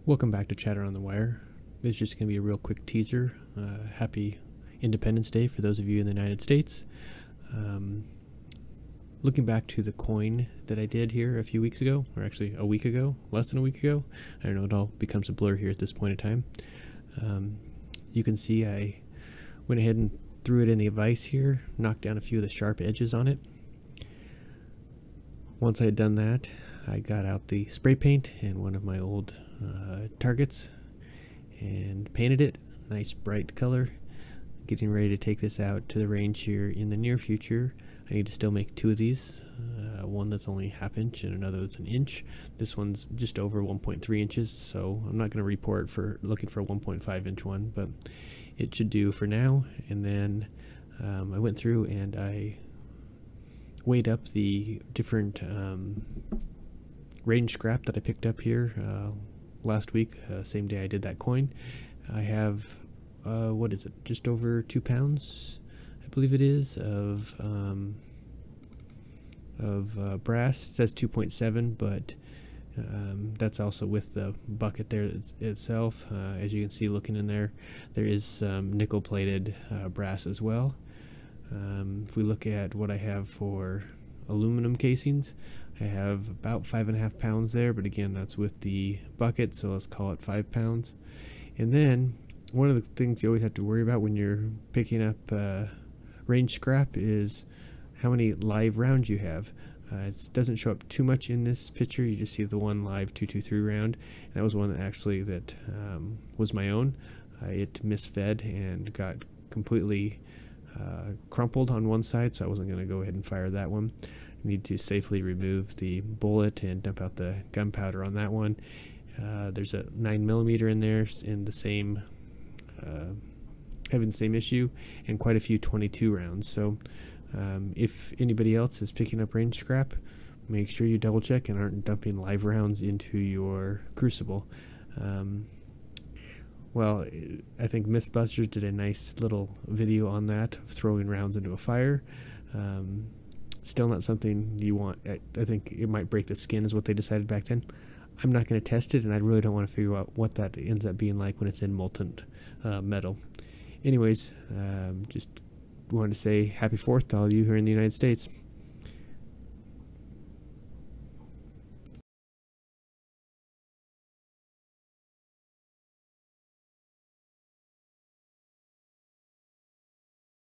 Welcome back to Chatter on the Wire. This is just going to be a real quick teaser. Happy Independence Day for those of you in the United States. Looking back to the coin that I did here a few weeks ago, or actually a week ago, less than a week ago. I don't know, it all becomes a blur here at this point in time. You can see I went ahead and threw it in the vise here, knocked down a few of the sharp edges on it. Once I had done that, I got out the spray paint and one of my old targets and painted it nice bright color. Getting ready to take this out to the range here in the near future. I need to still make two of these, one that's only ½ inch and another that's an inch. This one's just over 1.3 inches, so I'm not going to report for looking for a 1.5 inch one, but it should do for now. And then I went through and I weighed up the different range scrap that I picked up here last week, same day I did that coin. I have what is it, just over 2 pounds, I believe it is, of brass. It says 2.7, but that's also with the bucket there itself. As you can see, looking in there, there is some nickel plated brass as well. If we look at what I have for aluminum casings, I have about 5.5 pounds there, but again, that's with the bucket, so let's call it 5 pounds. And then one of the things you always have to worry about when you're picking up range scrap is how many live rounds you have. It doesn't show up too much in this picture. You just see the one live 223 round, and that was one that actually was my own. It misfed and got completely crumpled on one side, so I wasn't going to go ahead and fire that one. Need to safely remove the bullet and dump out the gunpowder on that one. There's a 9mm in there in the same having the same issue, and quite a few 22 rounds. So if anybody else is picking up range scrap, make sure you double check and aren't dumping live rounds into your crucible. Well, I think Mythbusters did a nice little video on that, of throwing rounds into a fire. Still not something you want. I think it might break the skin is what they decided back then. I'm not going to test it, and I really don't want to figure out what that ends up being like when it's in molten metal. Anyways, just wanted to say happy 4th to all you here in the United States.